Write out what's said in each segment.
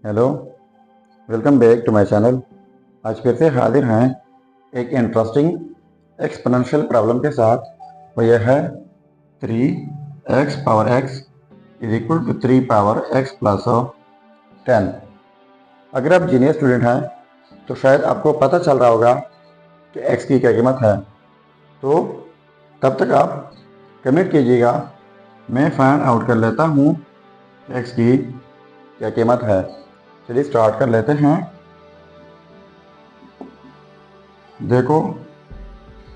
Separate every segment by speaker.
Speaker 1: Hello, welcome back to my channel. आज फिर से हाजिर हैं एक इंटरेस्टिंग एक्सपोनेंशियल प्रॉब्लम के साथ। वो यह है 3x power x is equal to 3 power x plus 10। अगर आप जीनियस स्टूडेंट हैं तो शायद आपको पता चल रहा होगा कि x की क्या कीमत है। तो तब तक आप कमेंट कीजिएगा, मैं फाइंड आउट कर लेता हूँ x की क्या कीमत है। चलिए स्टार्ट कर लेते हैं। देखो,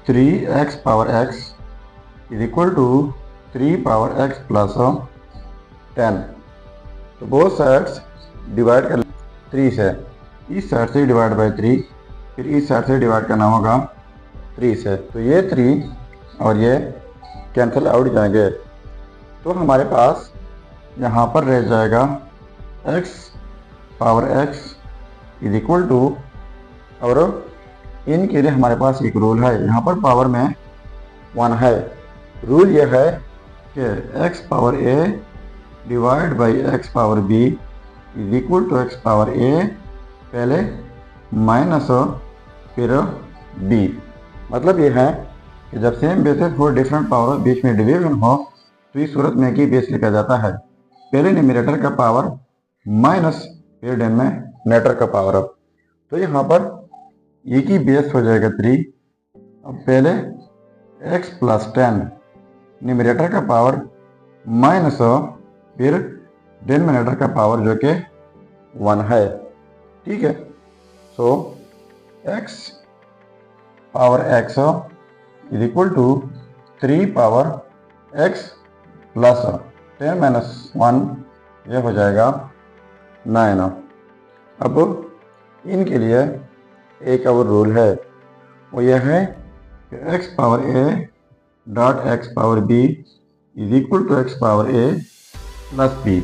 Speaker 1: 3x power x is equal to 3 power x plus 10। तो बोथ साइड्स डिवाइड कर 3 से, इस साइड से डिवाइड बाई 3, फिर इस साइड से डिवाइड करना होगा 3 से। तो ये 3 और ये कैंसिल आउट जाएंगे। तो हमारे पास यहाँ पर रह जाएगा x power x is equal to, और इनके लिए हमारे पास एक रूल है, यहाँ पर पावर में 1 है। रूल यह है कि x power a divide by x power b is equal to x power a पहले माइनस फिर b। मतलब यह है कि जब सेम बेसिस हो, डिफरेंट पावर बीच में डिवीजन हो, तो इस सूरत में की बेस लिखा जाता है पहले न्यूमरेटर का पावर माइनस फिर डिनोमिनेटर का पावर। तो यहाँ पर e की बेस हो जाएगा 3। अब पहले x प्लस 10 न्यूमरेटर का पावर माइनस फिर डिनोमिनेटर का पावर जो कि 1 है। ठीक है। So x power x is equal to 3 power x plus 10 minus 1, यह हो जाएगा 9। अब इनके लिए एक और रूल है, वो यह है कि x power a dot x power b is equal to x power a plus b।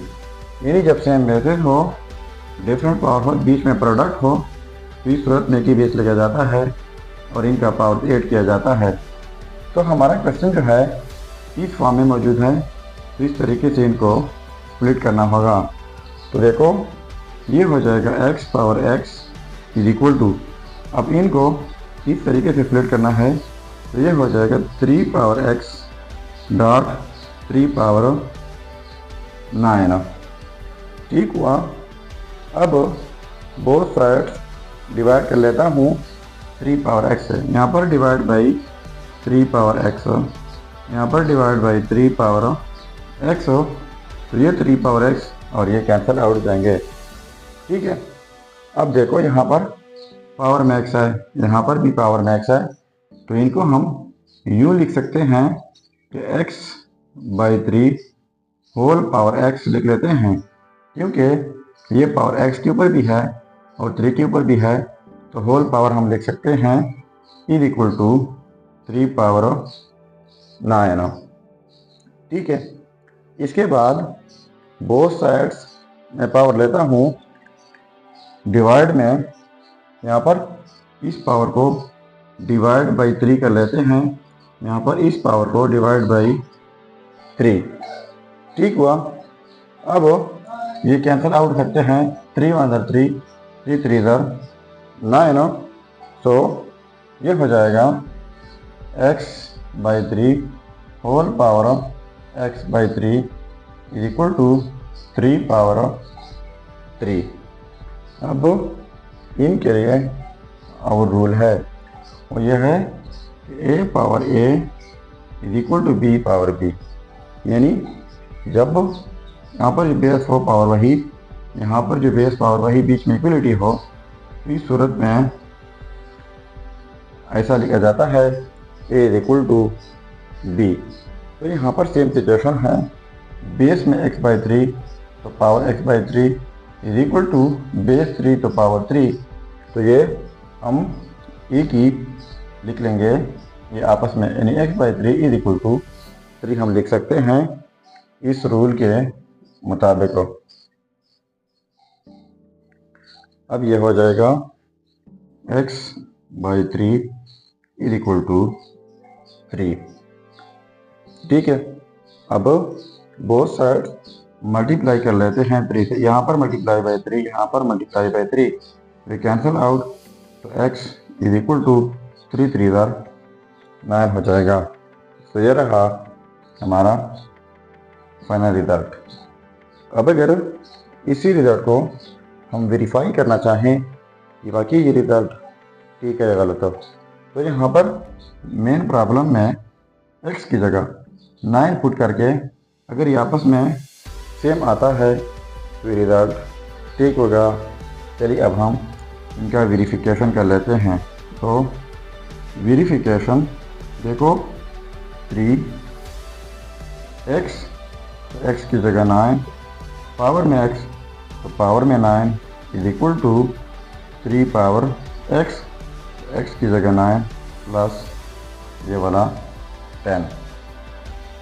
Speaker 1: यानी जब सेम बेसिस हो, डिफरेंट पावर हो, बीच में प्रोडक्ट हो, तो इस सूरत में की बेस लिया जाता है और इनका पावर ऐड किया जाता है। तो हमारा क्वेश्चन जो है इस फॉर्म में मौजूद है, तो इस तरीके से इनको स्प्लिट करना होगा। तो देखो, ये हो जाएगा x power x is equal to, अब इनको इस तरीके से स्प्लिट करना है, तो ये हो जाएगा 3 पावर x डॉट 3 पावर 9। ठीक हुआ। अब बोथ साइड्स डिवाइड कर लेता हूँ 3 पावर x से। यहाँ पर डिवाइड बाई 3 पावर x, यहाँ पर डिवाइड बाई 3 पावर x। तो ये 3 पावर x और ये कैंसिल आउट जाएंगे। ठीक है। अब देखो, यहाँ पर पावर में x है, यहाँ पर भी पावर में x है, तो इनको हम यूँ लिख सकते हैं कि x by 3 whole power x लिख लेते हैं, क्योंकि ये पावर x के ऊपर भी है और 3 के ऊपर भी है, तो होल पावर हम लिख सकते हैं इज इक्वल टू 3 पावर 9। ठीक है। इसके बाद बोथ साइड्स में पावर लेता हूँ, डिवाइड में यहाँ पर इस पावर को डिवाइड बाई 3 कर लेते हैं, यहाँ पर इस पावर को डिवाइड बाई 3। ठीक हुआ। अब ये कैंसिल आउट करते हैं, 3 1 3, 3 3 9। तो ये हो जाएगा x by 3 whole power x by 3 is equal to 3 power 3। अब इनके लिए और रूल है, वो यह है कि a power a is equal to b power b। यानी जब यहाँ पर बेस हो पावर वही, यहाँ पर जो बेस पावर वही, बीच में इक्वलिटी हो, तो इस सूरत में ऐसा लिखा जाता है a is equal to b। तो यहाँ पर सेम सिचुएशन है, बेस में x बाई 3 तो power x by 3 is equal to base 3 तो पावर 3। तो ये हम e की लिख लेंगे ये आपस में, यानी x by 3 is equal to 3 हम लिख सकते हैं इस रूल के मुताबिक। अब ये हो जाएगा x by 3 is equal to 3। ठीक है। अब बोथ साइड मल्टीप्लाई कर लेते हैं 3 से, यहाँ पर मल्टीप्लाई बाई 3, यहाँ पर multiply by 3, we cancel out, तो x इज इक्वल टू 3 3 9 हो जाएगा। तो ये रहा हमारा फाइनल रिजल्ट। अब अगर इसी रिजल्ट को हम वेरीफाई करना चाहें कि वाकई ये रिजल्ट ठीक है या गलत हो, तो यहाँ पर मेन प्रॉब्लम में x की जगह 9 पुट करके अगर ये आपस में सेम आता है तो रिजल्ट ठीक होगा। चलिए अब हम इनका वेरिफिकेशन कर लेते हैं। तो वेरिफिकेशन देखो 3x, x की जगह 9, पावर में x तो पावर में 9 is equal to 3 power x, x की जगह 9 प्लस ये वाला 10।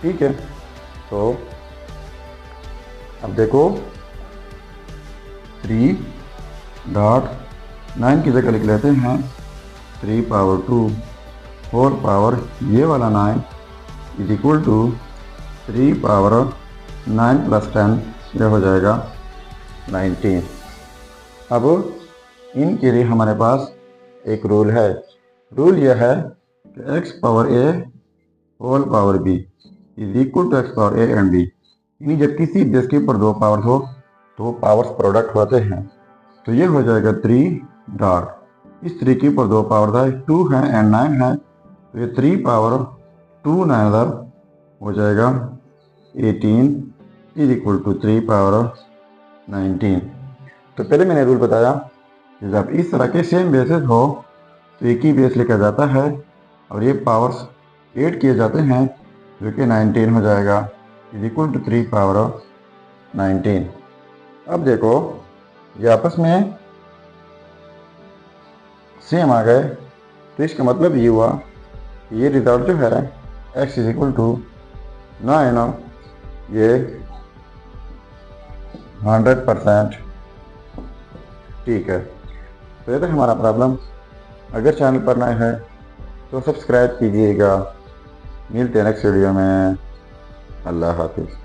Speaker 1: ठीक है, तो अब देखो 3.9 की जगह लिख लेते हैं 3 पावर 2 होल पावर ये वाला 9 is equal to 3 power 9 plus 10, ये हो जाएगा 19। अब इनके लिए हमारे पास एक रूल है। रूल यह है कि x power a whole power b is equal to x power a and b, यानी जब किसी बेस के ऊपर दो पावर हो तो पावर्स प्रोडक्ट होते हैं। तो ये हो जाएगा 3 डॉट इस 3 के ऊपर दो पावर था, 2 है एंड 9 है, तो ये 3 पावर 2 9 हो जाएगा 18 इज इक्वल टू 3 पावर 19। तो पहले मैंने रूल बताया कि जब इस तरह के सेम बेसेस हो तो एक ही बेस लेकर जाता है और ये पावर्स ऐड किए जाते हैं जो कि 19 हो जाएगा इज इक्वल टू 3 पावर 19। अब देखो ये आपस में सेम आ गए, तो इसका मतलब ये हुआ कि ये रिजल्ट जो है x इज इक्वल टू 9, ये 100% ठीक है। तो ये तो हमारा प्रॉब्लम। अगर चैनल पर नए हैं तो सब्सक्राइब कीजिएगा। मिलते हैं नेक्स्ट वीडियो में। अल्लाह हाफिज़।